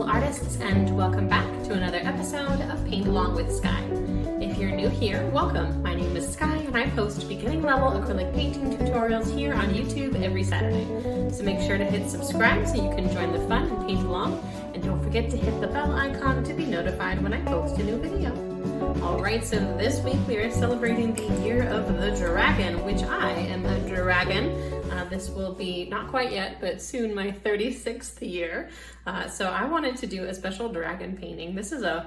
beautiful artists, and welcome back to another episode of Paint Along with Skye. If you're new here, welcome. My name is Skye and I post beginning level acrylic painting tutorials here on YouTube every Saturday. So make sure to hit subscribe so you can join the fun and paint along, and don't forget to hit the bell icon to be notified when I post a new video. Alright, so this week we are celebrating the year of the dragon, which I am a dragon. This will be, not quite yet, but soon my 36th year. So I wanted to do a special dragon painting. This is a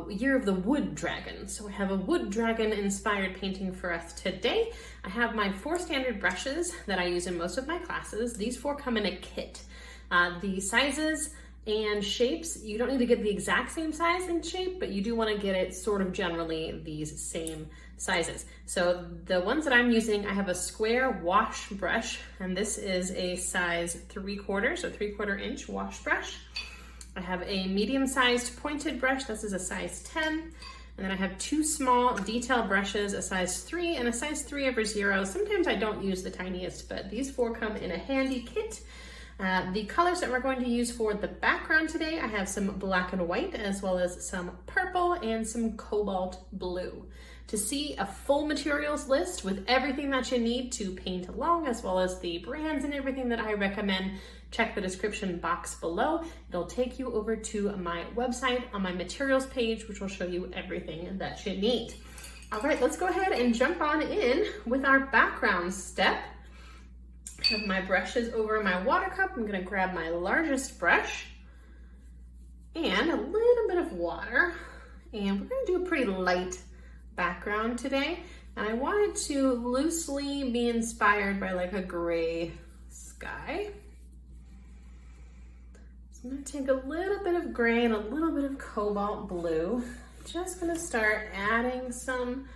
year of the wood dragon. So I have a wood dragon inspired painting for us today. I have my 4 standard brushes that I use in most of my classes. These 4 come in a kit. The sizes and shapes, you don't need to get the exact same size and shape, but you do want to get it sort of generally these same sizes. So the ones that I'm using, I have a square wash brush, and this is a size 3/4, so 3/4 inch wash brush. I have a medium-sized pointed brush, this is a size 10, and then I have 2 small detail brushes, a size 3 and a size 3/0. Sometimes I don't use the tiniest, but these 4 come in a handy kit. The colors that we're going to use for the background today, I have some black and white, as well as some purple and some cobalt blue. To see a full materials list with everything that you need to paint along, as well as the brands and everything that I recommend, check the description box below. It'll take you over to my website on my materials page, which will show you everything that you need. All right, let's go ahead and jump on in with our background step. I have my brushes over my water cup. I'm gonna grab my largest brush and a little bit of water, and we're gonna do a pretty light background today. And I wanted to loosely be inspired by like a gray sky. So I'm gonna take a little bit of gray and a little bit of cobalt blue. Just gonna start adding some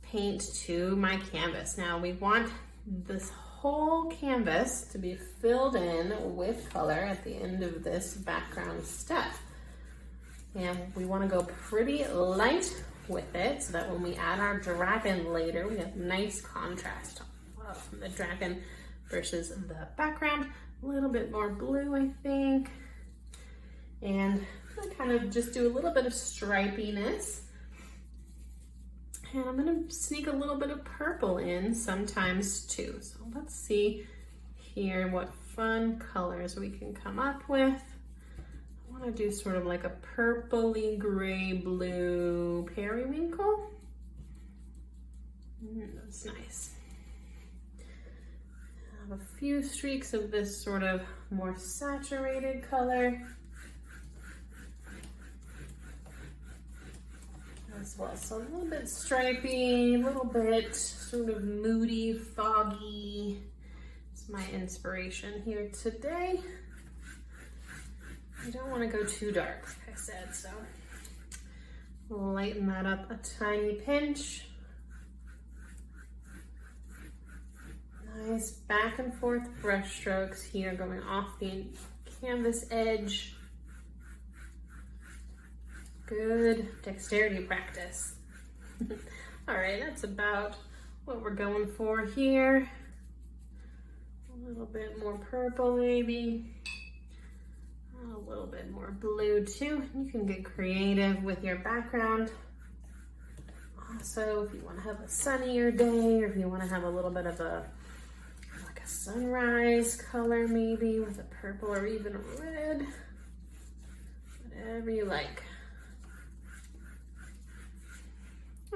paint to my canvas. Now we want this whole canvas to be filled in with color at the end of this background step. And we want to go pretty light with it so that when we add our dragon later, we have nice contrast from the dragon versus the background. A little bit more blue, I think. And I kind of just do a little bit of stripiness. And I'm gonna sneak a little bit of purple in sometimes too. So let's see here what fun colors we can come up with. I wanna do sort of like a purpley gray blue periwinkle. That's nice. I have a few streaks of this sort of more saturated color as well. So a little bit stripy, a little bit sort of moody, foggy. It's my inspiration here today. I don't want to go too dark, like I said, so lighten that up a tiny pinch. Nice back and forth brush strokes here going off the canvas edge. Good dexterity practice. All right, that's about what we're going for here. A little bit more purple maybe. A little bit more blue too. You can get creative with your background. Also, if you want to have a sunnier day, or if you want to have a little bit of a sunrise color maybe with a purple or even a red, whatever you like.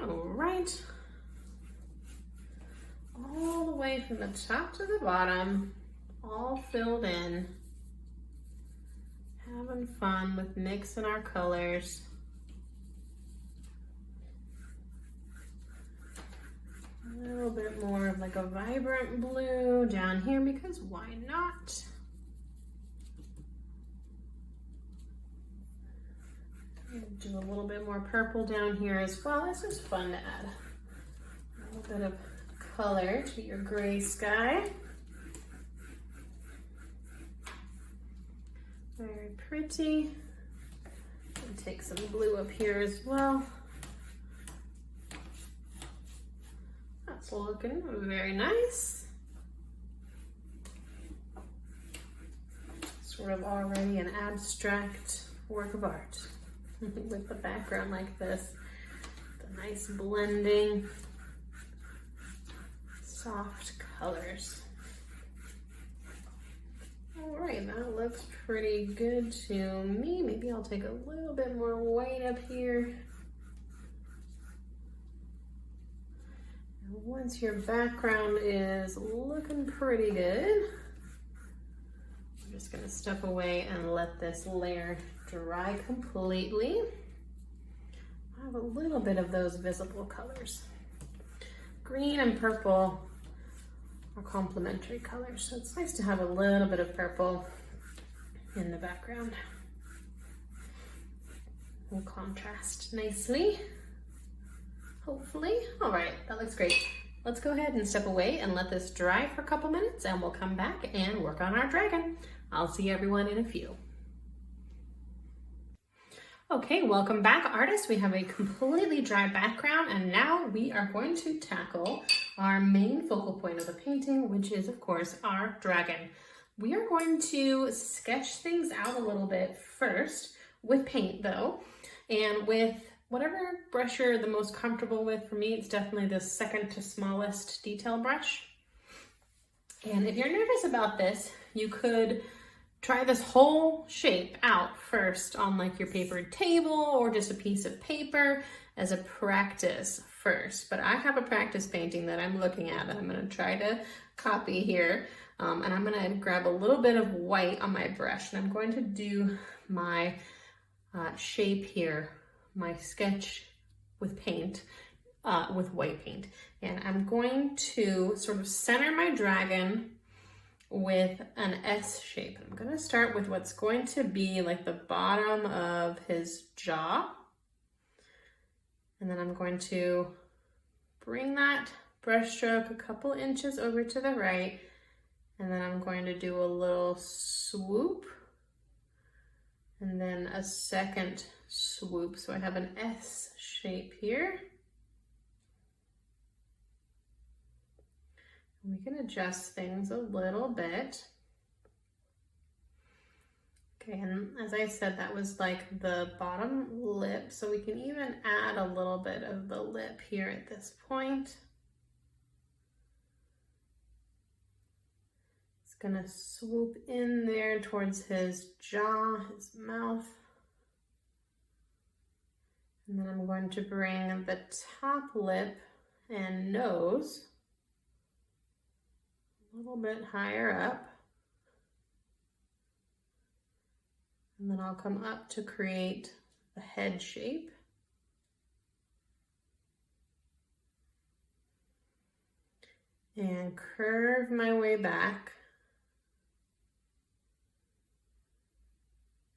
All right, all the way from the top to the bottom, all filled in, having fun with mixing our colors. A little bit more of like a vibrant blue down here, because why not? Do a little bit more purple down here as well. It's just fun to add a little bit of color to your gray sky. Very pretty. And take some blue up here as well. That's looking very nice. Sort of already an abstract work of art with the background like this. The nice blending, soft colors. All right, that looks pretty good to me. Maybe I'll take a little bit more white up here. And once your background is looking pretty good, I'm just gonna step away and let this layer dry completely. I have a little bit of those visible colors. Green and purple are complementary colors, so it's nice to have a little bit of purple in the background. Will contrast nicely, hopefully. All right, that looks great. Let's go ahead and step away and let this dry for a couple minutes, and we'll come back and work on our dragon. I'll see everyone in a few. Okay, welcome back, artists. We have a completely dry background, and now we are going to tackle our main focal point of the painting, which is, of course, our dragon. We are going to sketch things out a little bit first with paint, though, and with whatever brush you're the most comfortable with. For me, it's definitely the second to smallest detail brush. And if you're nervous about this, you could try this whole shape out first on like your papered table or just a piece of paper as a practice first. But I have a practice painting that I'm looking at that I'm going to try to copy here. And I'm going to grab a little bit of white on my brush, and I'm going to do my shape here, my sketch with paint, with white paint. And I'm going to sort of center my dragon with an S shape. I'm going to start with what's going to be like the bottom of his jaw. And then I'm going to bring that brush stroke a couple inches over to the right. And then I'm going to do a little swoop. And then a second swoop. So I have an S shape here. We can adjust things a little bit. Okay, and as I said, that was like the bottom lip, so we can even add a little bit of the lip here at this point. It's gonna swoop in there towards his jaw, his mouth. And then I'm going to bring the top lip and nose a little bit higher up, and then I'll come up to create the head shape. And curve my way back.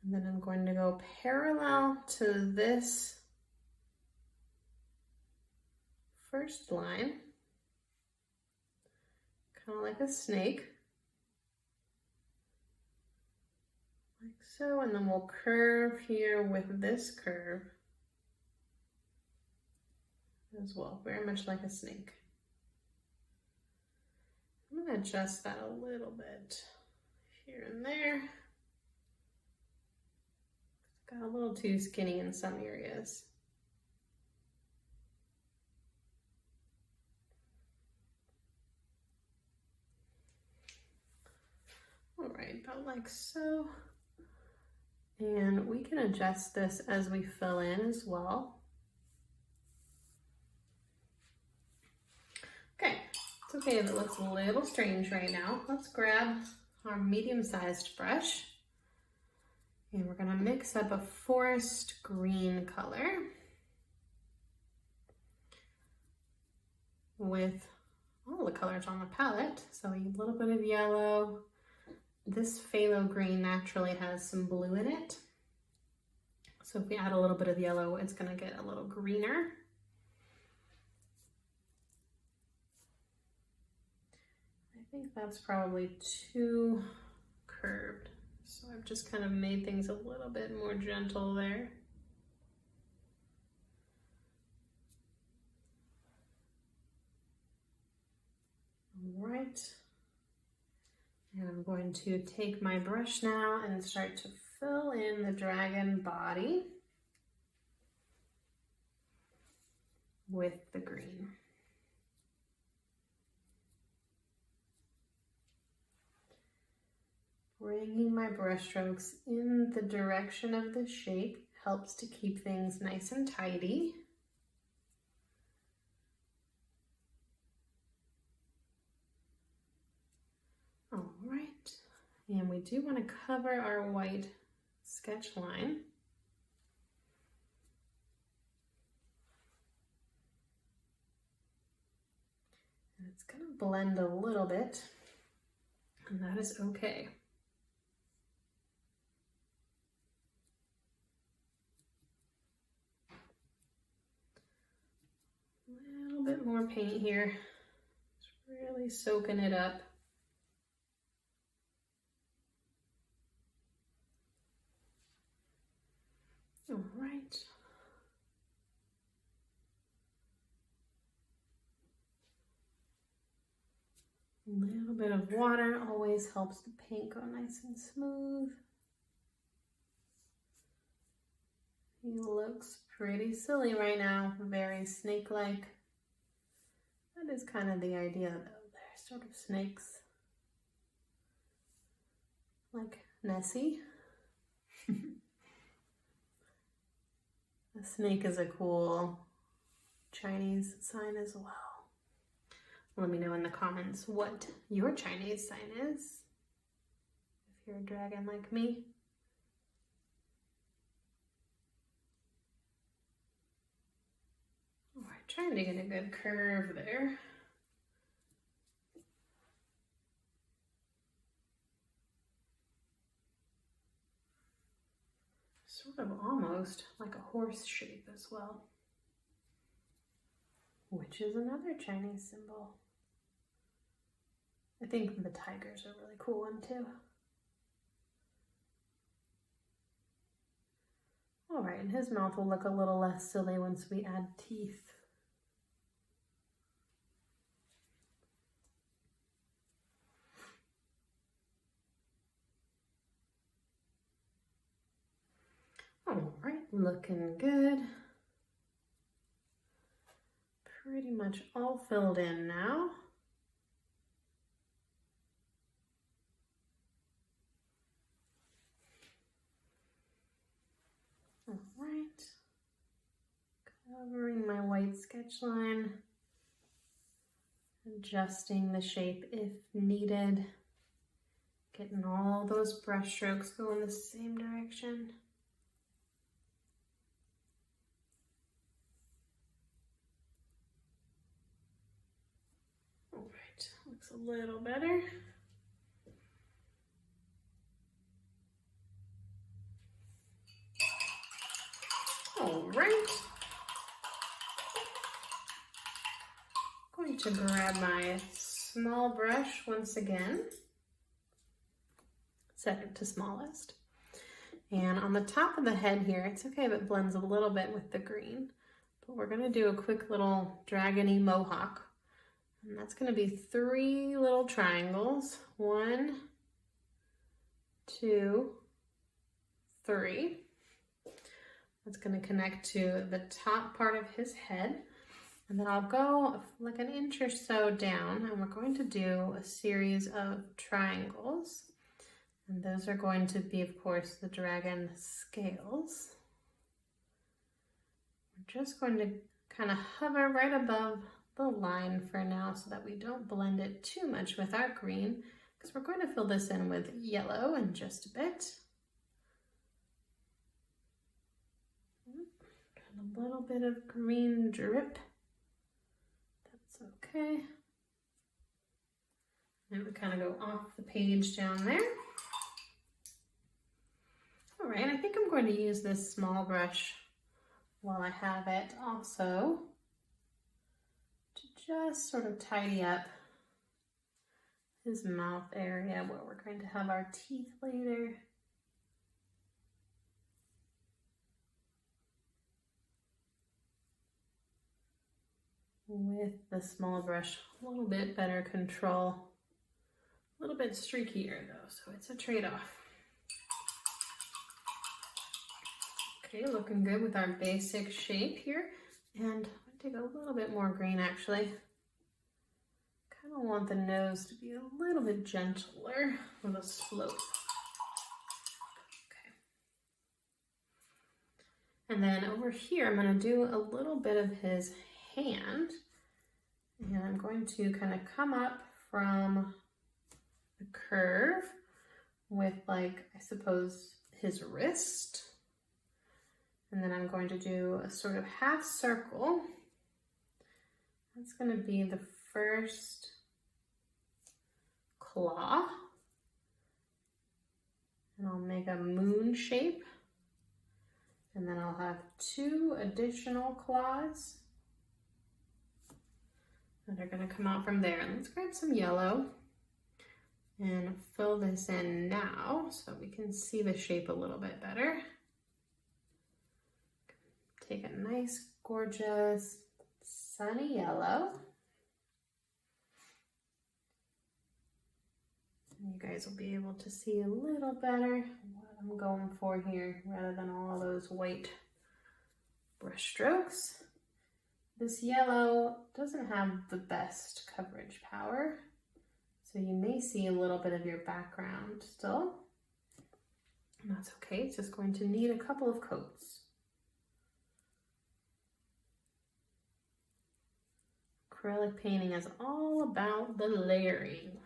And then I'm going to go parallel to this first line. Kind of like a snake, like so, and then we'll curve here with this curve as well, very much like a snake. I'm going to adjust that a little bit here and there. Got a little too skinny in some areas. All right, about like so. And we can adjust this as we fill in as well. Okay, it's okay if it looks a little strange right now. Let's grab our medium-sized brush, and we're gonna mix up a forest green color with all the colors on the palette. So a little bit of yellow. This phthalo green naturally has some blue in it. So if we add a little bit of yellow, it's gonna get a little greener. I think that's probably too curved. So I've just kind of made things a little bit more gentle there. All right. And I'm going to take my brush now and start to fill in the dragon body with the green. Bringing my brush strokes in the direction of the shape helps to keep things nice and tidy. All right, and we do want to cover our white sketch line. And it's going to blend a little bit, and that is okay. A little bit more paint here, just really soaking it up. All right. A little bit of water always helps the paint go nice and smooth. He looks pretty silly right now, very snake-like. That is kind of the idea though. They're sort of snakes. Like Nessie. A snake is a cool Chinese sign as well. Let me know in the comments what your Chinese sign is, if you're a dragon like me. All right, trying to get a good curve there. Sort of almost like a horse shape as well, which is another Chinese symbol. I think the tigers are a really cool one too. All right, and his mouth will look a little less silly once we add teeth. All right, looking good. Pretty much all filled in now. All right, covering my white sketch line, adjusting the shape if needed, getting all those brush strokes going the same direction. All right, looks a little better. All right, going to grab my small brush once again, second to smallest, and on the top of the head here, it's okay if it blends a little bit with the green, but we're going to do a quick little dragony mohawk, and that's going to be 3 little triangles, 1, 2, 3. It's going to connect to the top part of his head, and then I'll go like an inch or so down, and we're going to do a series of triangles, and those are going to be, of course, the dragon scales. We're just going to kind of hover right above the line for now so that we don't blend it too much with our green, because we're going to fill this in with yellow in just a bit. A little bit of green drip, that's okay. And we kind of go off the page down there. All right, I think I'm going to use this small brush while I have it also to just sort of tidy up his mouth area where we're going to have our teeth later. With the small brush, a little bit better control, a little bit streakier though, so it's a trade-off. Okay, looking good with our basic shape here. And I'm gonna take a little bit more green actually. Kind of want the nose to be a little bit gentler with a slope. Okay. And then over here, I'm gonna do a little bit of his hand. And I'm going to kind of come up from the curve with, like, I suppose his wrist. And then I'm going to do a sort of half circle. That's going to be the first claw. And I'll make a moon shape. And then I'll have 2 additional claws that are going to come out from there. And let's grab some yellow and fill this in now so we can see the shape a little bit better. Take a nice, gorgeous, sunny yellow. And you guys will be able to see a little better what I'm going for here rather than all those white brush strokes. This yellow doesn't have the best coverage power, so you may see a little bit of your background still. And that's okay, it's just going to need a couple of coats. Acrylic painting is all about the layering.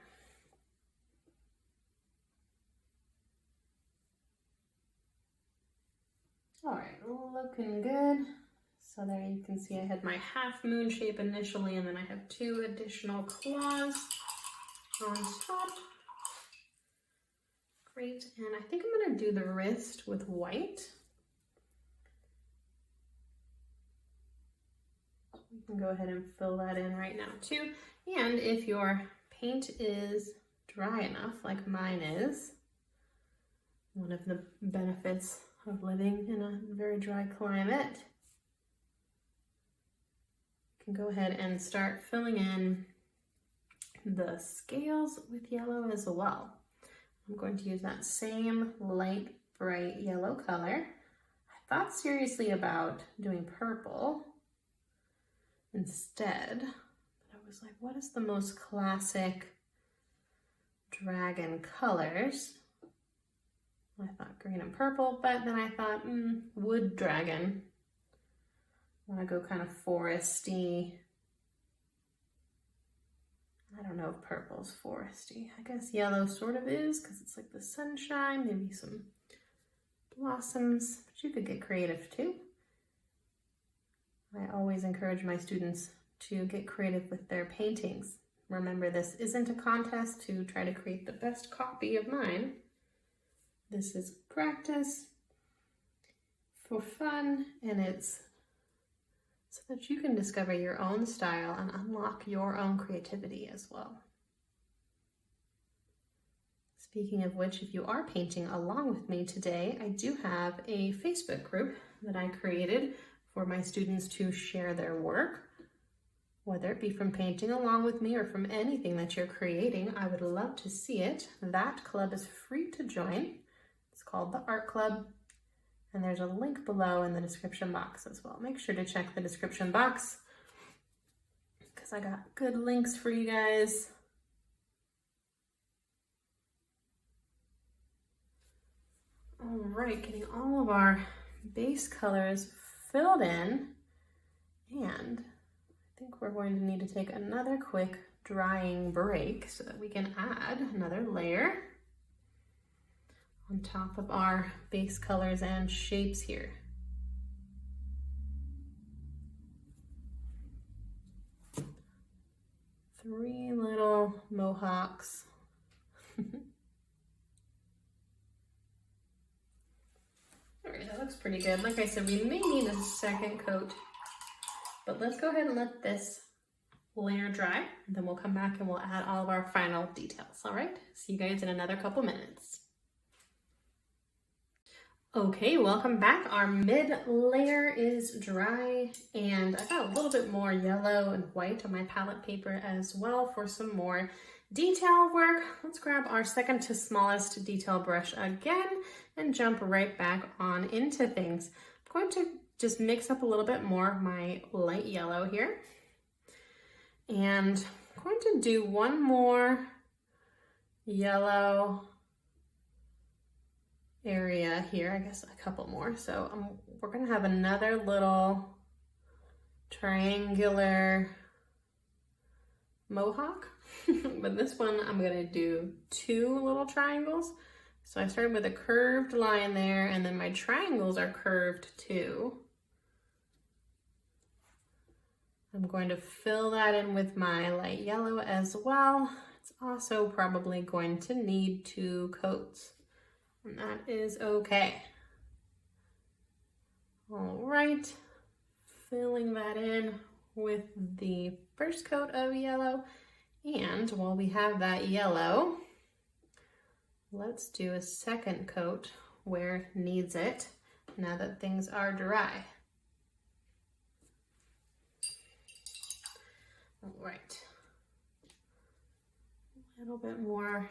All right, looking good. So there you can see I had my half moon shape initially, and then I have 2 additional claws on top. Great, and I think I'm gonna do the wrist with white. You can go ahead and fill that in right now too. And if your paint is dry enough, like mine is, one of the benefits of living in a very dry climate, you can go ahead and start filling in the scales with yellow as well. I'm going to use that same light, bright yellow color. I thought seriously about doing purple instead, but I was like, what is the most classic dragon colors? I thought green and purple, but then I thought, wood dragon. I want to go kind of foresty. I don't know if purple's foresty. I guess yellow sort of is because it's like the sunshine, maybe some blossoms, but you could get creative too. I always encourage my students to get creative with their paintings. Remember, this isn't a contest to try to create the best copy of mine. This is practice for fun, and it's so that you can discover your own style and unlock your own creativity as well. Speaking of which, if you are painting along with me today, I do have a Facebook group that I created for my students to share their work, whether it be from painting along with me or from anything that you're creating. I would love to see it. That club is free to join. It's called the Art Club, and there's a link below in the description box as well. Make sure to check the description box because I got good links for you guys. All right, getting all of our base colors filled in, and I think we're going to need to take another quick drying break so that we can add another layer on top of our base colors and shapes here. Three little mohawks. All right, that looks pretty good. Like I said, we may need a second coat, but let's go ahead and let this layer dry, and then we'll come back and we'll add all of our final details. All right, see you guys in another couple minutes. Okay, welcome back. Our mid layer is dry, and I got a little bit more yellow and white on my palette paper as well for some more detail work. Let's grab our second to smallest detail brush again and jump right back on into things. going to just mix up a little bit more of my light yellow here. And I'm going to do one more yellow area here, I guess a couple more. So we're gonna have another little triangular mohawk, but this one I'm gonna do 2 little triangles. So I started with a curved line there, and then my triangles are curved too. I'm going to fill that in with my light yellow as well. It's also probably going to need 2 coats, and that is okay. All right, filling that in with the first coat of yellow. And while we have that yellow, let's do a second coat where it needs it now that things are dry. All right, a little bit more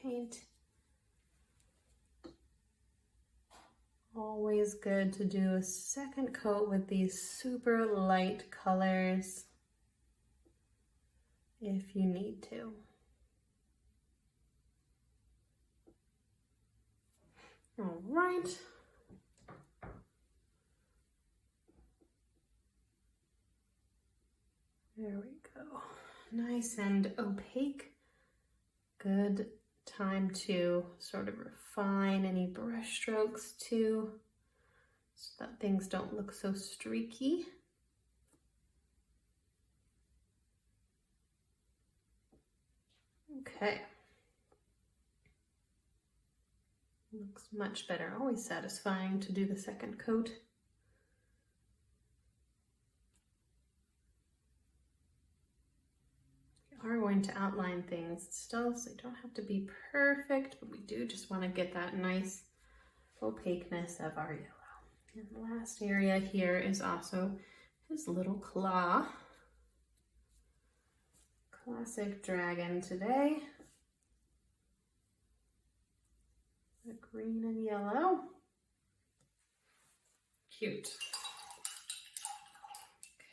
paint. Always good to do a second coat with these super light colors if you need to. All right. There we go. Nice and opaque. Good time to sort of refine any brush strokes too, so that things don't look so streaky. Okay. Looks much better. Always satisfying to do the second coat. We are going to outline things still, so they don't have to be perfect, but we do just want to get that nice opaqueness of our yellow. And the last area here is also his little claw. Classic dragon today. The green and yellow. Cute.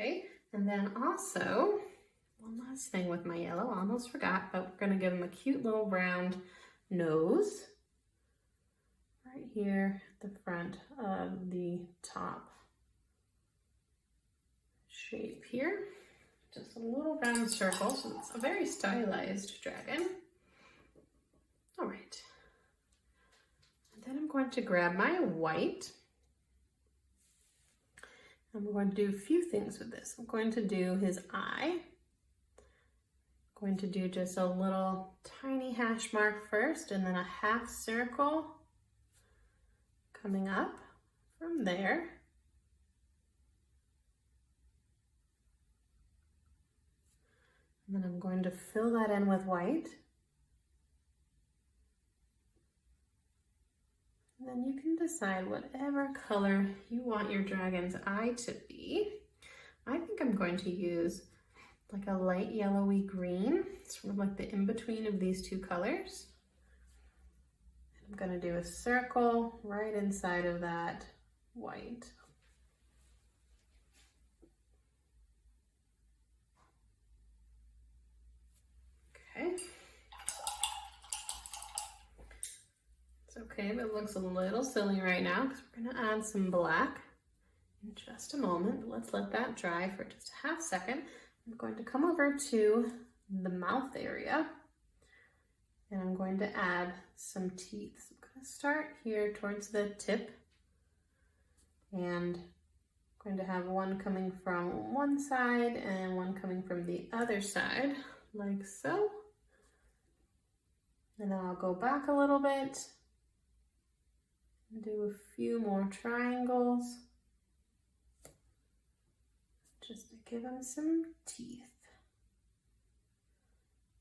Okay, and then also, one last thing with my yellow, I almost forgot, but we're gonna give him a cute little round nose right here at the front of the top shape here. Just a little round circle, so it's a very stylized dragon. All right. And then I'm going to grab my white. And we're going to do a few things with this. I'm going to do his eye. I'm going to do just a little tiny hash mark first, and then a half circle coming up from there. And then I'm going to fill that in with white. And then you can decide whatever color you want your dragon's eye to be. I think I'm going to use like a light yellowy green, sort of like the in-between of these 2 colors. I'm going to do a circle right inside of that white. Okay. It's okay if it looks a little silly right now because we're going to add some black in just a moment. Let's let that dry for just a half second. I'm going to come over to the mouth area and I'm going to add some teeth. So I'm going to start here towards the tip, and I'm going to have one coming from one side and one coming from the other side, like so. And then I'll go back a little bit and do a few more triangles just to give them some teeth,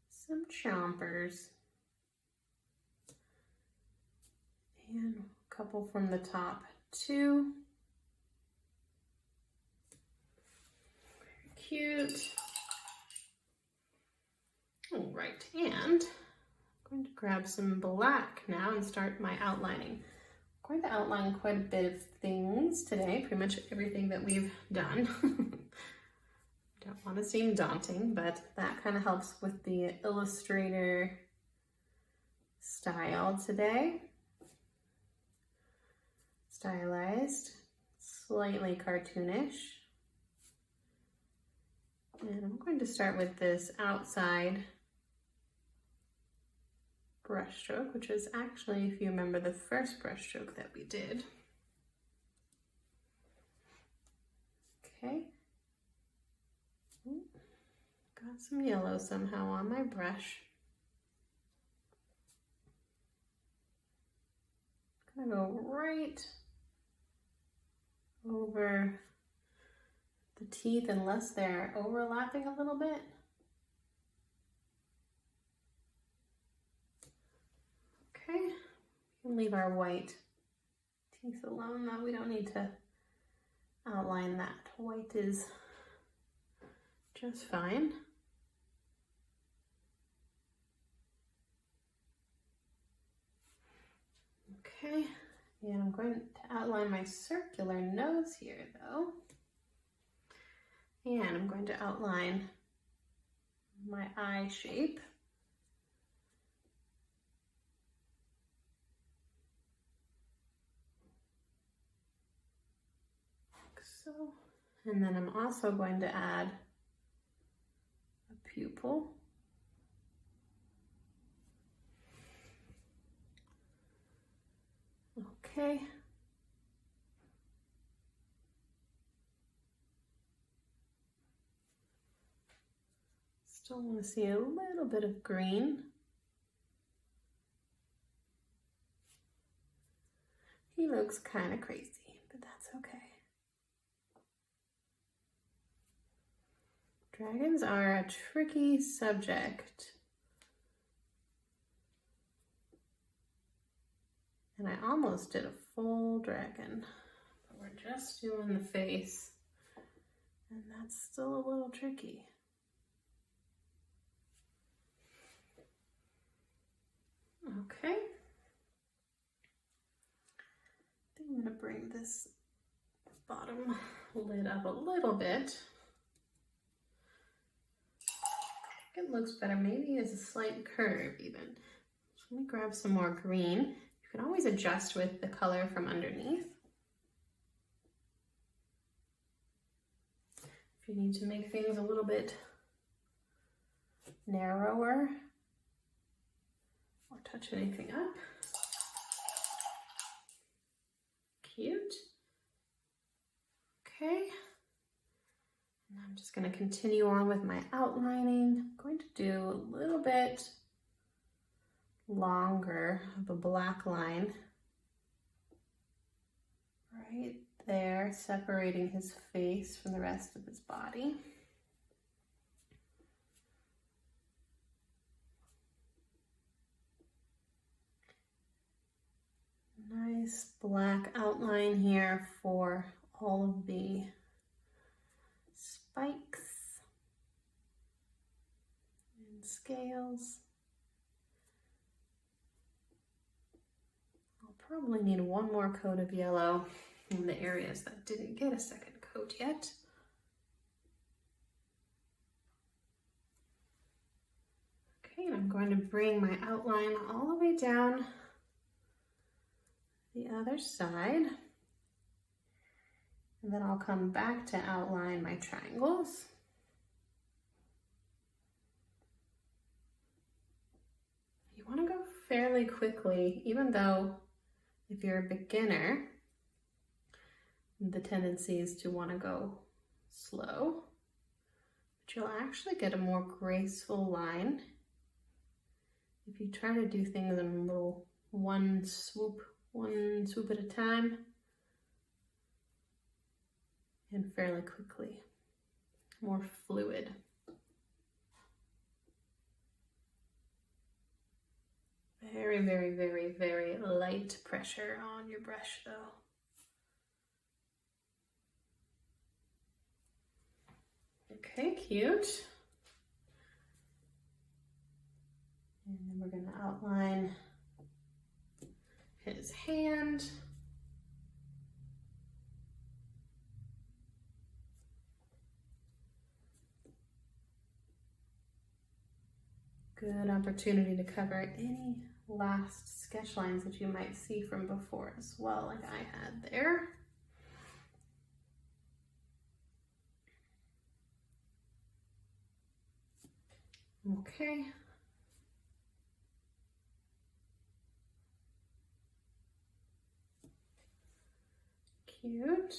some chompers, and a couple from the top too. Very cute. All right, and I'm going to grab some black now and start my outlining. I'm going to outline quite a bit of things today, pretty much everything that we've done. Don't want to seem daunting, but that kind of helps with the illustrator style today. Stylized, slightly cartoonish. And I'm going to start with this outside brush stroke, which is actually, if you remember, the first brush stroke that we did. Okay. Ooh, got some yellow somehow on my brush. I'm gonna go right over the teeth unless they're overlapping a little bit. Okay, we can leave our white teeth alone though. We don't need to outline that. White is just fine. Okay, and I'm going to outline my circular nose here though. And I'm going to outline my eye shape. Like so. And then I'm also going to add a pupil. Okay. Still want to see a little bit of green. He looks kind of crazy, but that's okay. Dragons are a tricky subject. And I almost did a full dragon, but we're just doing the face, and that's still a little tricky. Okay. I think I'm gonna bring this bottom lid up a little bit. I think it looks better, maybe as a slight curve even. So let me grab some more green. You can always adjust with the color from underneath. If you need to make things a little bit narrower or touch anything up. Cute. Okay. And I'm just going to continue on with my outlining. I'm going to do a little bit longer of a black line right there, separating his face from the rest of his body. Nice black outline here for all of the spikes and scales. I'll probably need one more coat of yellow in the areas that didn't get a second coat yet. Okay, and I'm going to bring my outline all the way down the other side. And then I'll come back to outline my triangles. You want to go fairly quickly, even though if you're a beginner, the tendency is to want to go slow, but you'll actually get a more graceful line if you try to do things in a little one swoop at a time and fairly quickly, more fluid. Very, very, very, very light pressure on your brush though. Okay, cute. And then we're going to outline his hand. Good opportunity to cover any last sketch lines that you might see from before as well, like I had there. Okay. Cute.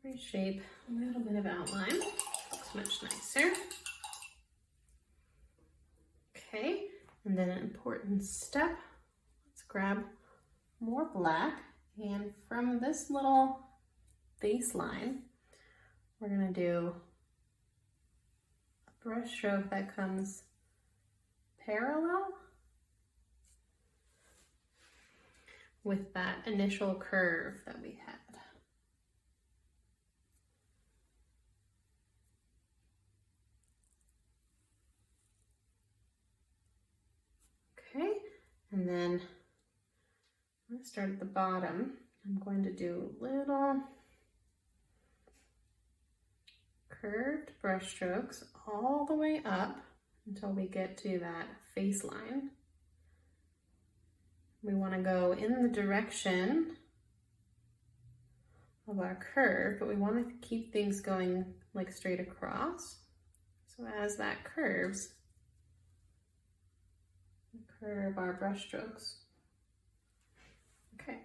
Every shape, a little bit of outline. Looks much nicer. Okay, and then an important step. Let's grab more black, and from this little baseline, we're gonna do a brush stroke that comes parallel with that initial curve that we had. Okay, and then I'm going to start at the bottom. I'm going to do little curved brush strokes all the way up until we get to that face line. We want to go in the direction of our curve, but we want to keep things going like straight across. So as that curves, we curve our brush strokes. Okay.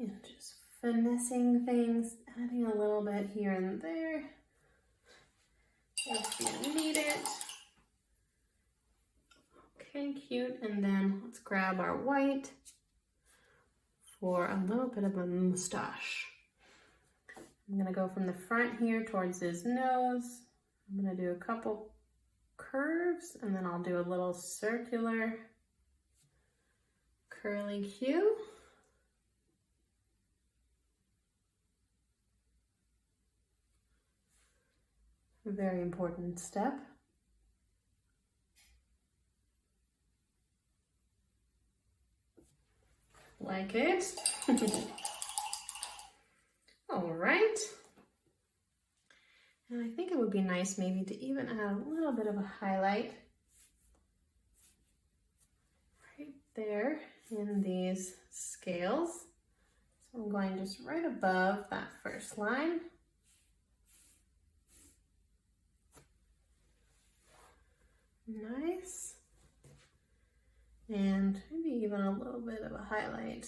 And just finessing things, adding a little bit here and there if you need it. Okay, cute. And then let's grab our white for a little bit of a mustache. I'm gonna go from the front here towards his nose. I'm gonna do a couple curves, and then I'll do a little circular curly Q. A very important step. Like it. All right. And I think it would be nice maybe to even add a little bit of a highlight right there in these scales. So I'm going just right above that first line. Nice. And maybe even a little bit of a highlight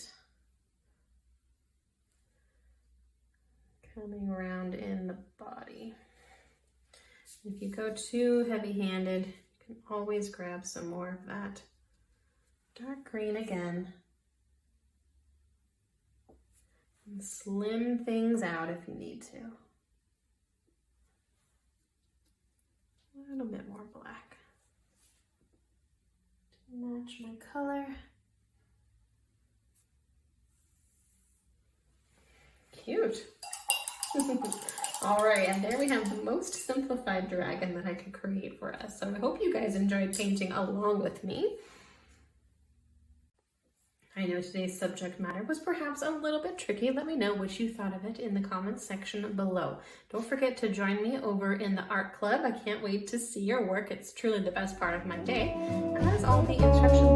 coming around in the body. If you go too heavy-handed, you can always grab some more of that dark green again and slim things out if you need to. A little bit more black to match my color. Cute. All right, and there we have the most simplified dragon that I could create for us. So I hope you guys enjoyed painting along with me. I know today's subject matter was perhaps a little bit tricky. Let me know what you thought of it in the comments section below. Don't forget to join me over in the art club. I can't wait to see your work. It's truly the best part of my day. And that is all the instructions